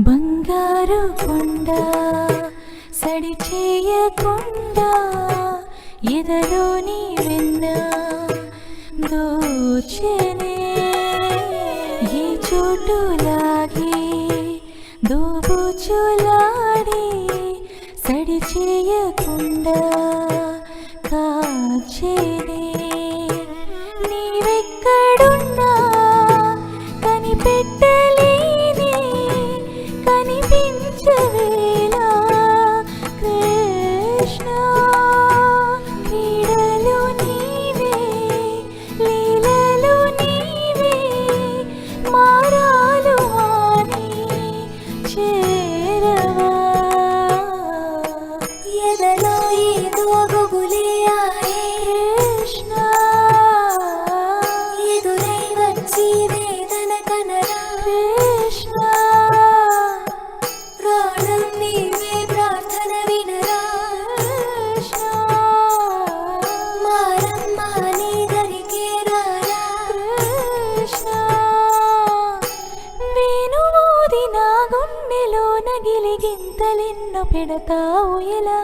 బంగారు కొండ సడి చేయకుండా ఎదలోని వెన్న దోచెనే ఈ చోటులాగి దోబుచులాడి సడి చేయకుండా కాచేనే నీవెక్కడున్నా కనిపెట్టలేని కనిపించవేలా కృష్ణ క్రీడలు నీవే లీలలు నీవే మారాలు అని చేరవా ఎదలో ఏదో గుబులే ఆడే కృష్ణ ఎదురై వచ్చి వేదన కనరా కృష్ణ ప్రాణం నీవే ప్రార్థన వినరా కృష్ణ మారమ్మ నీ దరికే రారా కృష్ణ వేణువూది నా గుండెలో నగిలిగింతలెన్నో పెడతావు ఎలా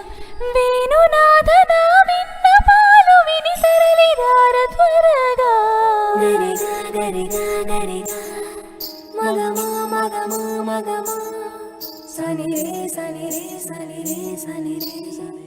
వేణునాథ నా విన్నపాలు విని తరలిరార త్వరగా గరిగా గరిగా గరిగా మగమా మగమా మగమా సని రే సని రే సని రే సని రే సని